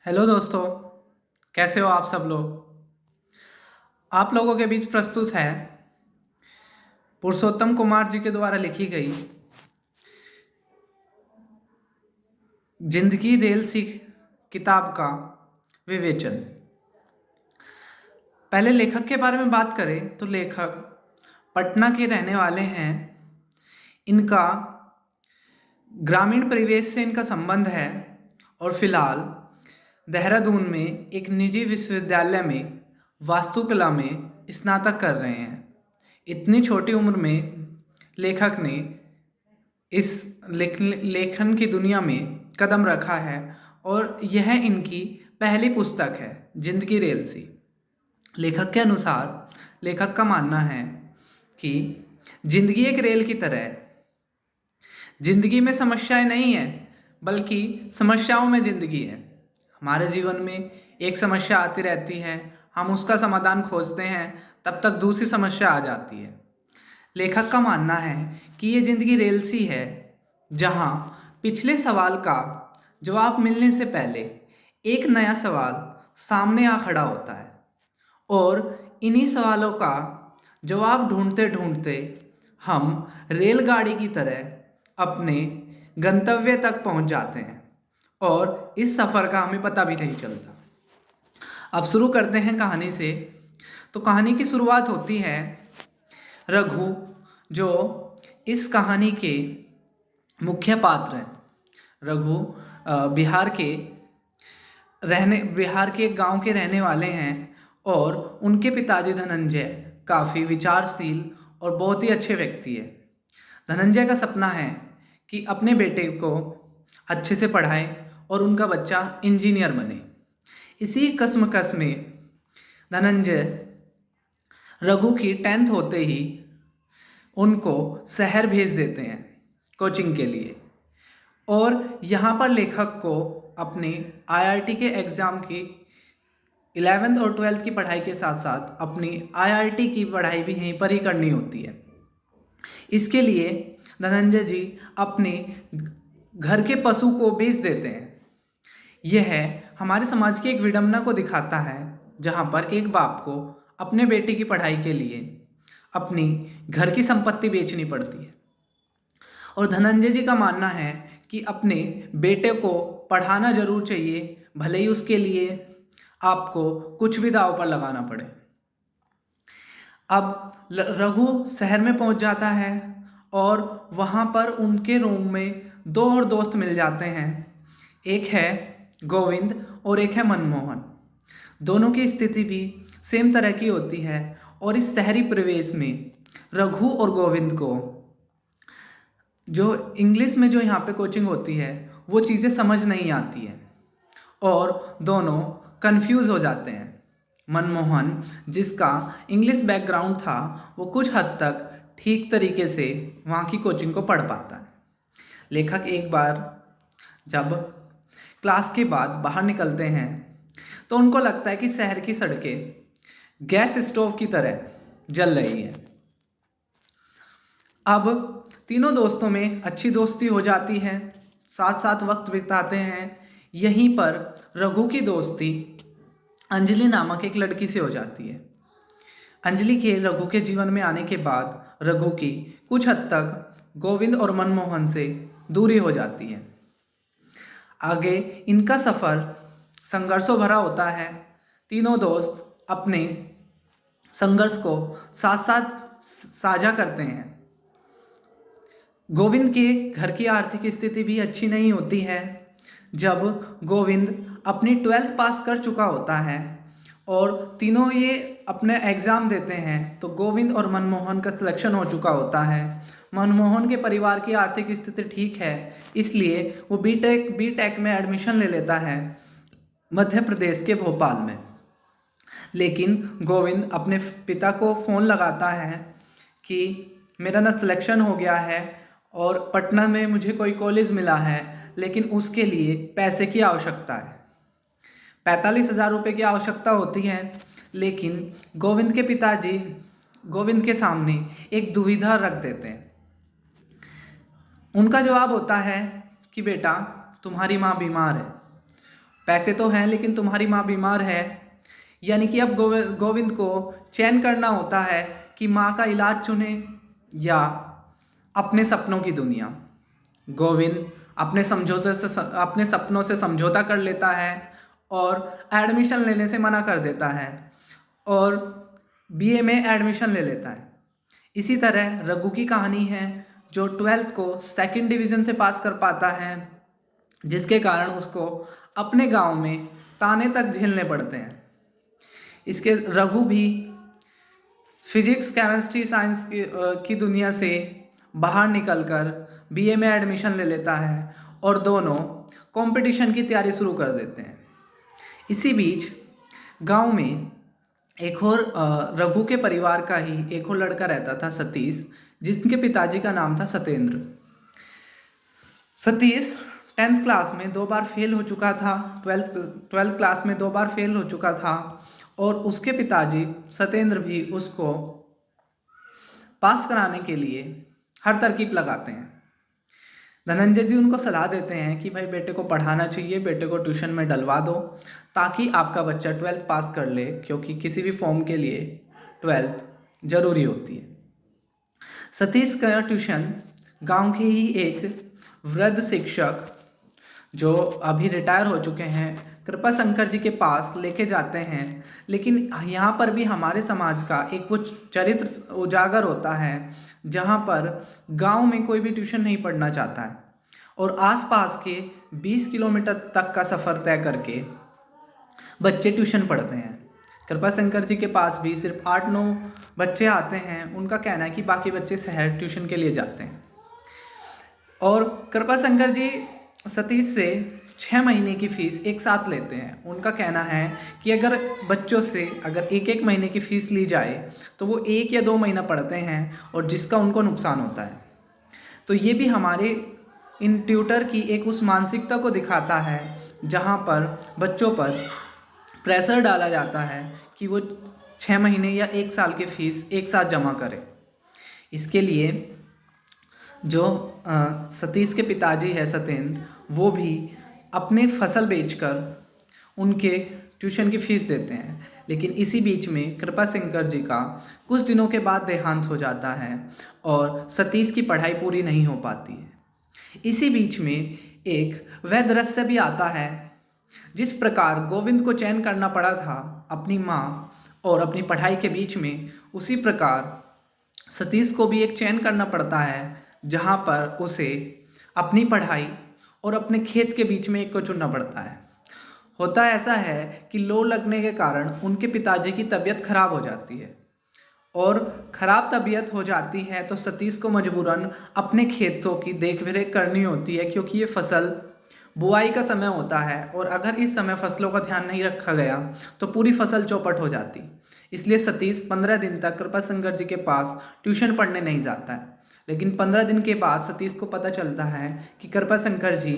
Hello दोस्तों, कैसे हो आप सब लोग। आप लोगों के बीच प्रस्तुत है पुरुषोत्तम कुमार जी के द्वारा लिखी गई जिंदगी रेल सी किताब का विवेचन। पहले लेखक के बारे में बात करें तो लेखक पटना के रहने वाले हैं। इनका ग्रामीण परिवेश से इनका संबंध है और फिलहाल देहरादून में एक निजी विश्वविद्यालय में वास्तुकला में स्नातक कर रहे हैं। इतनी छोटी उम्र में लेखक ने इस लेखन की दुनिया में कदम रखा है और यह इनकी पहली पुस्तक है, जिंदगी रेल सी। लेखक के अनुसार लेखक का मानना है कि जिंदगी एक रेल की तरह है। जिंदगी में समस्याएं नहीं है, बल्कि समस्याओं में जिंदगी है। हमारे जीवन में एक समस्या आती रहती है, हम उसका समाधान खोजते हैं, तब तक दूसरी समस्या आ जाती है। लेखक का मानना है कि ये जिंदगी रेल सी है, जहाँ पिछले सवाल का जवाब मिलने से पहले एक नया सवाल सामने आ खड़ा होता है और इन्हीं सवालों का जवाब ढूंढते ढूंढते हम रेलगाड़ी की तरह अपने गंतव्य तक पहुंच जाते हैं और इस सफ़र का हमें पता भी नहीं चलता। अब शुरू करते हैं कहानी से। तो कहानी की शुरुआत होती है रघु, जो इस कहानी के मुख्य पात्र हैं। रघु बिहार के गांव के रहने वाले हैं और उनके पिताजी धनंजय काफ़ी विचारशील और बहुत ही अच्छे व्यक्ति है। धनंजय का सपना है कि अपने बेटे को अच्छे से पढ़ाए और उनका बच्चा इंजीनियर बने। इसी कश्मकश में धनंजय रघु की 10th होते ही उनको शहर भेज देते हैं कोचिंग के लिए। और यहाँ पर लेखक को अपने आईआईटी के एग्ज़ाम की 11th और 12th की पढ़ाई के साथ साथ अपनी आईआईटी की पढ़ाई भी यहीं पर ही करनी होती है। इसके लिए धनंजय जी अपने घर के पशु को बेच देते हैं। यह हमारे समाज की एक विडंबना को दिखाता है, जहाँ पर एक बाप को अपने बेटे की पढ़ाई के लिए अपनी घर की संपत्ति बेचनी पड़ती है। और धनंजय जी का मानना है कि अपने बेटे को पढ़ाना जरूर चाहिए, भले ही उसके लिए आपको कुछ भी दांव पर लगाना पड़े। अब रघु शहर में पहुंच जाता है और वहाँ पर उनके रूम में दो और दोस्त मिल जाते हैं। एक है गोविंद और एक है मनमोहन। दोनों की स्थिति भी सेम तरह की होती है और इस शहरी परिवेश में रघु और गोविंद को जो इंग्लिश में जो यहाँ पे कोचिंग होती है वो चीज़ें समझ नहीं आती है और दोनों कंफ्यूज हो जाते हैं। मनमोहन, जिसका इंग्लिश बैकग्राउंड था, वो कुछ हद तक ठीक तरीके से वहाँ की कोचिंग को पढ़ पाता है। लेखक एक बार जब क्लास के बाद बाहर निकलते हैं तो उनको लगता है कि शहर की सड़कें गैस स्टोव की तरह जल रही हैं। अब तीनों दोस्तों में अच्छी दोस्ती हो जाती है, साथ साथ वक्त बिताते हैं। यहीं पर रघु की दोस्ती अंजलि नामक एक लड़की से हो जाती है। अंजलि के रघु के जीवन में आने के बाद रघु की कुछ हद तक गोविंद और मनमोहन से दूरी हो जाती है। आगे इनका सफ़र संघर्षों भरा होता है। तीनों दोस्त अपने संघर्ष को साथ साथ साझा करते हैं। गोविंद के घर की आर्थिक स्थिति भी अच्छी नहीं होती है। जब गोविंद अपनी 12th पास कर चुका होता है और तीनों ये अपने एग्ज़ाम देते हैं तो गोविंद और मनमोहन का सिलेक्शन हो चुका होता है। मनमोहन के परिवार की आर्थिक स्थिति ठीक है, इसलिए वो बीटेक में एडमिशन ले लेता है मध्य प्रदेश के भोपाल में। लेकिन गोविंद अपने पिता को फ़ोन लगाता है कि मेरा ना सिलेक्शन हो गया है और पटना में मुझे कोई कॉलेज मिला है, लेकिन उसके लिए पैसे की आवश्यकता है। 45,000 रुपये की आवश्यकता होती है। लेकिन गोविंद के पिताजी गोविंद के सामने एक दुविधा रख देते हैं। उनका जवाब होता है कि बेटा, तुम्हारी माँ बीमार है पैसे तो हैं लेकिन तुम्हारी माँ बीमार है। यानी कि अब गोविंद को चयन करना होता है कि माँ का इलाज चुने या अपने सपनों की दुनिया। गोविंद अपने सपनों से समझौता कर लेता है और एडमिशन लेने से मना कर देता है और बीए में एडमिशन ले लेता है। इसी तरह रघु की कहानी है, जो 12th को सेकंड डिवीज़न से पास कर पाता है, जिसके कारण उसको अपने गांव में ताने तक झेलने पड़ते हैं। इसके रघु भी फिजिक्स केमिस्ट्री साइंस की दुनिया से बाहर निकलकर बीए में एडमिशन ले लेता है और दोनों कंपटीशन की तैयारी शुरू कर देते हैं। इसी बीच गांव में एक और रघु के परिवार का ही एक और लड़का रहता था, सतीश, जिसके पिताजी का नाम था सत्येंद्र। सतीश 10th क्लास में 2 बार फेल हो चुका था, 12th क्लास में 2 बार फेल हो चुका था और उसके पिताजी सत्येंद्र भी उसको पास कराने के लिए हर तरकीब लगाते हैं। धनंजय जी उनको सलाह देते हैं कि भाई बेटे को पढ़ाना चाहिए, बेटे को ट्यूशन में डलवा दो ताकि आपका बच्चा 12th पास कर ले, क्योंकि किसी भी फॉर्म के लिए 12th ज़रूरी होती है। सतीश का ट्यूशन गांव के ही एक वृद्ध शिक्षक जो अभी रिटायर हो चुके हैं, कृपा शंकर जी के पास लेके जाते हैं। लेकिन यहाँ पर भी हमारे समाज का एक वो चरित्र उजागर होता है जहाँ पर गांव में कोई भी ट्यूशन नहीं पढ़ना चाहता है और आसपास के 20 किलोमीटर तक का सफ़र तय करके बच्चे ट्यूशन पढ़ते हैं। कृपा शंकर जी के पास भी सिर्फ 8-9 बच्चे आते हैं। उनका कहना है कि बाकी बच्चे शहर ट्यूशन के लिए जाते हैं और कृपा शंकर जी सतीश से 6 महीने की फ़ीस एक साथ लेते हैं। उनका कहना है कि अगर बच्चों से अगर एक महीने की फ़ीस ली जाए तो वो 1 या 2 महीना पढ़ते हैं और जिसका उनको नुकसान होता है। तो ये भी हमारे इन ट्यूटर की एक उस मानसिकता को दिखाता है जहाँ पर बच्चों पर प्रेशर डाला जाता है कि वो 6 महीने या 1 साल की फ़ीस एक साथ जमा करें। इसके लिए जो सतीश के पिताजी है सत्येंद्र, वो भी अपने फसल बेचकर उनके ट्यूशन की फ़ीस देते हैं। लेकिन इसी बीच में कृपा शंकर जी का कुछ दिनों के बाद देहांत हो जाता है और सतीश की पढ़ाई पूरी नहीं हो पाती है। इसी बीच में एक वैध रहस्य भी आता है। जिस प्रकार गोविंद को चयन करना पड़ा था अपनी माँ और अपनी पढ़ाई के बीच में, उसी प्रकार सतीश को भी एक चयन करना पड़ता है जहाँ पर उसे अपनी पढ़ाई और अपने खेत के बीच में एक को चुनना पड़ता है। होता ऐसा है कि लो लगने के कारण उनके पिताजी की तबीयत खराब हो जाती है और ख़राब तबीयत हो जाती है तो सतीश को मजबूरन अपने खेतों की देखरेख करनी होती है, क्योंकि ये फसल बुआई का समय होता है और अगर इस समय फसलों का ध्यान नहीं रखा गया तो पूरी फसल चौपट हो जाती। इसलिए सतीश 15 दिन तक कृपा शंकर जी के पास ट्यूशन पढ़ने नहीं जाता है। लेकिन 15 दिन के बाद सतीश को पता चलता है कि कृपा शंकर जी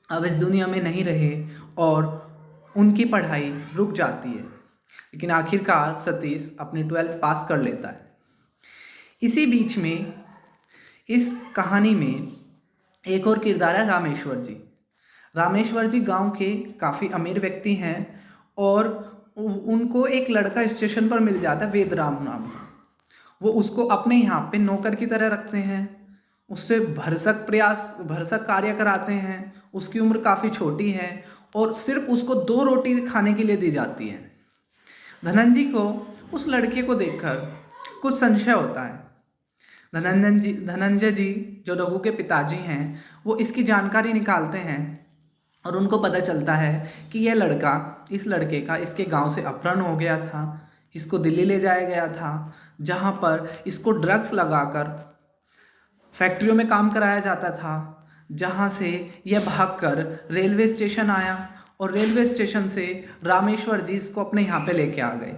अब इस दुनिया में नहीं रहे और उनकी पढ़ाई रुक जाती है। लेकिन आखिरकार सतीश अपनी 12th पास कर लेता है। इसी बीच में इस कहानी में एक और किरदार है रामेश्वर जी। रामेश्वर जी गांव के काफ़ी अमीर व्यक्ति हैं और उनको एक लड़का स्टेशन पर मिल जाता है वेदराम नाम का। वो उसको अपने यहाँ पे नौकर की तरह रखते हैं, उससे भरसक कार्य कराते हैं। उसकी उम्र काफ़ी छोटी है और सिर्फ उसको 2 रोटी खाने के लिए दी जाती है। धनंजय को उस लड़के को देखकर कुछ संशय होता है। धनंजय जी जो रघु के पिताजी हैं, वो इसकी जानकारी निकालते हैं और उनको पता चलता है कि यह लड़का इस लड़के का इसके गांव से अपहरण हो गया था। इसको दिल्ली ले जाया गया था जहां पर इसको ड्रग्स लगाकर फैक्ट्रियों में काम कराया जाता था, जहां से यह भागकर रेलवे स्टेशन आया और रेलवे स्टेशन से रामेश्वर जी इसको अपने यहाँ पे लेके आ गए।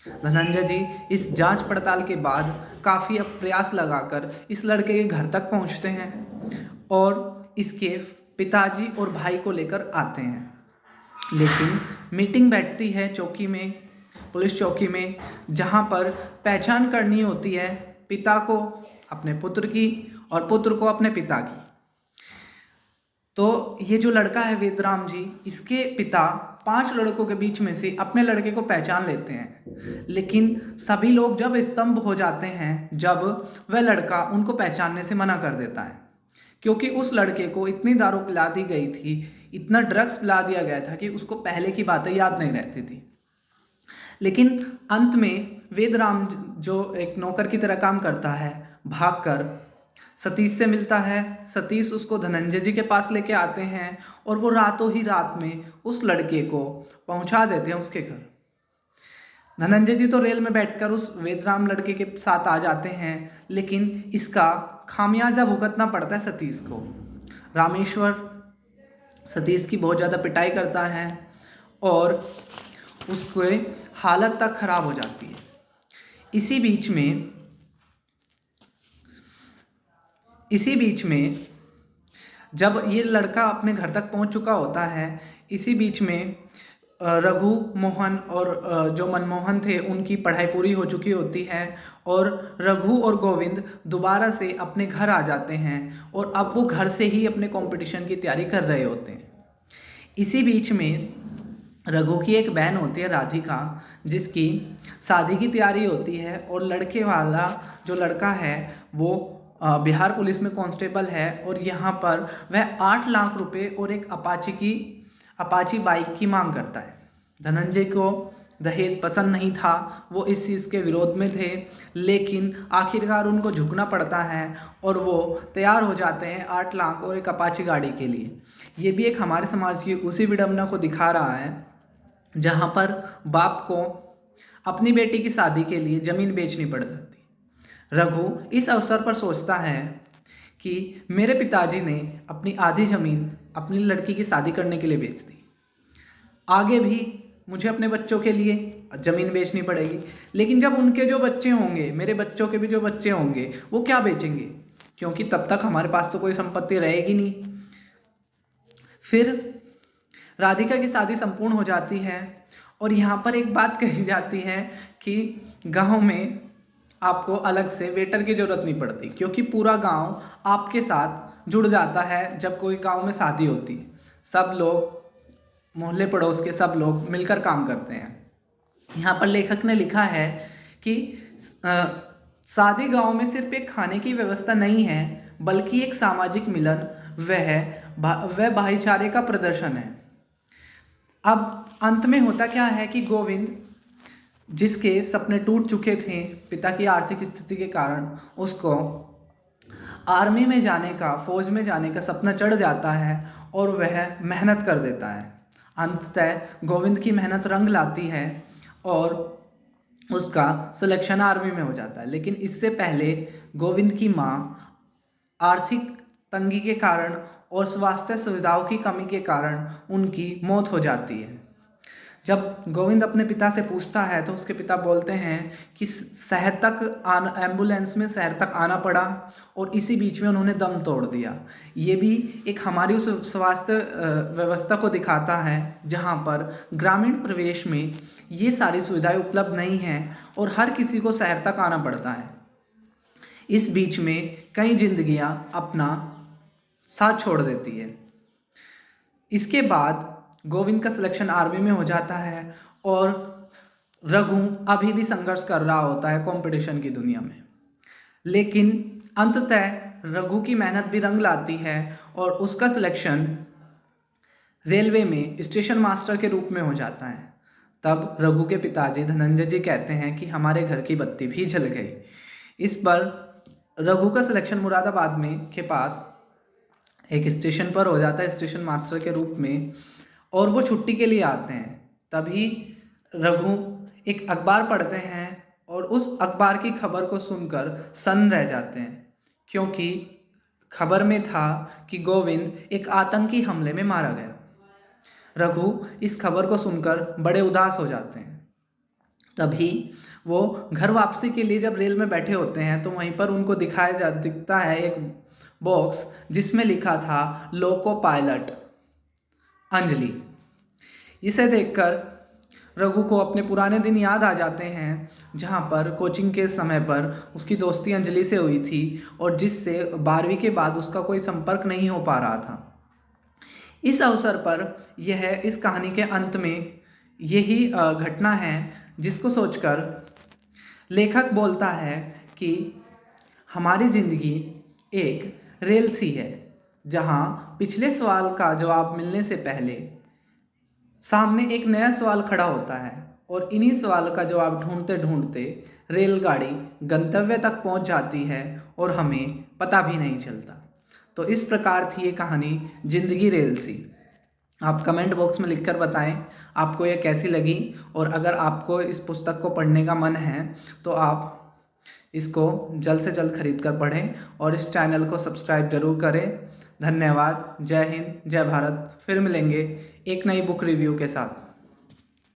धनंजय जी इस जांच पड़ताल के बाद काफ़ी प्रयास लगाकर इस लड़के के घर तक पहुँचते हैं और इसके पिताजी और भाई को लेकर आते हैं। लेकिन मीटिंग बैठती है चौकी में, पुलिस चौकी में, जहां पर पहचान करनी होती है पिता को अपने पुत्र की और पुत्र को अपने पिता की। तो ये जो लड़का है वेदराम जी, इसके पिता 5 लड़कों के बीच में से अपने लड़के को पहचान लेते हैं, लेकिन सभी लोग जब स्तंभ हो जाते हैं जब वह लड़का उनको पहचानने से मना कर देता है, क्योंकि उस लड़के को इतनी दारू पिला दी गई थी, इतना ड्रग्स पिला दिया गया था कि उसको पहले की बातें याद नहीं रहती थी। लेकिन अंत में वेदराम जो एक नौकर की तरह काम करता है, भागकर सतीश से मिलता है। सतीश उसको धनंजय जी के पास लेके आते हैं और वो रातों ही रात में उस लड़के को पहुंचा देते हैं उसके घर। धनंजय जी तो रेल में बैठकर उस वेदराम लड़के के साथ आ जाते हैं, लेकिन इसका खामियाजा भुगतना पड़ता है सतीश को। रामेश्वर सतीश की बहुत ज़्यादा पिटाई करता है और उसके हालत तक खराब हो जाती है। इसी बीच में जब ये लड़का अपने घर तक पहुंच चुका होता है, इसी बीच में रघु मोहन और जो मनमोहन थे उनकी पढ़ाई पूरी हो चुकी होती है और रघु और गोविंद दोबारा से अपने घर आ जाते हैं और अब वो घर से ही अपने कंपटीशन की तैयारी कर रहे होते हैं। इसी बीच में रघु की एक बहन होती है राधिका, जिसकी शादी की तैयारी होती है और लड़के वाला जो लड़का है वो बिहार पुलिस में कांस्टेबल है और यहाँ पर वह 8 लाख रुपए और एक अपाची बाइक की मांग करता है। धनंजय को दहेज पसंद नहीं था, वो इस चीज़ के विरोध में थे, लेकिन आखिरकार उनको झुकना पड़ता है और वो तैयार हो जाते हैं 8 लाख और एक अपाची गाड़ी के लिए। ये भी एक हमारे समाज की उसी विडंबना को दिखा रहा है जहाँ पर बाप को अपनी बेटी की शादी के लिए ज़मीन बेचनी पड़ जाती। रघु इस अवसर पर सोचता है कि मेरे पिताजी ने अपनी आधी ज़मीन अपनी लड़की की शादी करने के लिए बेच दी, आगे भी मुझे अपने बच्चों के लिए ज़मीन बेचनी पड़ेगी, लेकिन जब उनके जो बच्चे होंगे, मेरे बच्चों के भी जो बच्चे होंगे, वो क्या बेचेंगे, क्योंकि तब तक हमारे पास तो कोई संपत्ति रहेगी नहीं। फिर राधिका की शादी संपूर्ण हो जाती है और यहाँ पर एक बात कही जाती है कि गांव में आपको अलग से वेटर की ज़रूरत नहीं पड़ती, क्योंकि पूरा गांव आपके साथ जुड़ जाता है जब कोई गांव में शादी होती है। सब लोग, मोहल्ले पड़ोस के सब लोग मिलकर काम करते हैं। यहाँ पर लेखक ने लिखा है कि शादी गांव में सिर्फ एक खाने की व्यवस्था नहीं है, बल्कि एक सामाजिक मिलन वह भाईचारे का प्रदर्शन है। अब अंत में होता क्या है कि गोविंद, जिसके सपने टूट चुके थे पिता की आर्थिक स्थिति के कारण, उसको आर्मी में जाने का, फौज में जाने का सपना चढ़ जाता है और वह मेहनत कर देता है। अंततः गोविंद की मेहनत रंग लाती है और उसका सिलेक्शन आर्मी में हो जाता है। लेकिन इससे पहले गोविंद की माँ आर्थिक तंगी के कारण और स्वास्थ्य सुविधाओं की कमी के कारण उनकी मौत हो जाती है। जब गोविंद अपने पिता से पूछता है तो उसके पिता बोलते हैं कि शहर तक एम्बुलेंस में शहर तक आना पड़ा और इसी बीच में उन्होंने दम तोड़ दिया। ये भी एक हमारी उस स्वास्थ्य व्यवस्था को दिखाता है जहाँ पर ग्रामीण प्रदेश में ये सारी सुविधाएं उपलब्ध नहीं हैं और हर किसी को शहर तक आना पड़ता है। इस बीच में कई जिंदगियां अपना साथ छोड़ देती है। इसके बाद गोविंद का सिलेक्शन आर्मी में हो जाता है और रघु अभी भी संघर्ष कर रहा होता है कंपटीशन की दुनिया में। लेकिन अंततः रघु की मेहनत भी रंग लाती है और उसका सिलेक्शन रेलवे में स्टेशन मास्टर के रूप में हो जाता है। तब रघु के पिताजी धनंजय जी कहते हैं कि हमारे घर की बत्ती भी जल गई। इस पर रघु का सिलेक्शन मुरादाबाद में के पास एक स्टेशन पर हो जाता है, स्टेशन मास्टर के रूप में, और वो छुट्टी के लिए आते हैं। तभी रघु एक अखबार पढ़ते हैं और उस अखबार की खबर को सुनकर सन्न रह जाते हैं, क्योंकि खबर में था कि गोविंद एक आतंकी हमले में मारा गया। रघु इस खबर को सुनकर बड़े उदास हो जाते हैं। तभी वो घर वापसी के लिए जब रेल में बैठे होते हैं तो वहीं पर उनको दिखता है एक बॉक्स जिसमें लिखा था लोको पायलट अंजलि। इसे देखकर रघु को अपने पुराने दिन याद आ जाते हैं, जहाँ पर कोचिंग के समय पर उसकी दोस्ती अंजलि से हुई थी और जिससे 12वीं के बाद उसका कोई संपर्क नहीं हो पा रहा था। इस अवसर पर इस कहानी के अंत में यही घटना है जिसको सोचकर लेखक बोलता है कि हमारी ज़िंदगी एक रेल सी है, जहाँ पिछले सवाल का जवाब मिलने से पहले सामने एक नया सवाल खड़ा होता है और इन्हीं सवाल का जवाब ढूंढते ढूंढते रेलगाड़ी गंतव्य तक पहुंच जाती है और हमें पता भी नहीं चलता। तो इस प्रकार थी ये कहानी ज़िंदगी रेल सी। आप कमेंट बॉक्स में लिखकर बताएं आपको ये कैसी लगी, और अगर आपको इस पुस्तक को पढ़ने का मन है तो आप इसको जल्द से जल्द खरीद कर पढ़ें और इस चैनल को सब्सक्राइब जरूर करें। धन्यवाद। जय हिंद, जय भारत। फिर मिलेंगे एक नई बुक रिव्यू के साथ।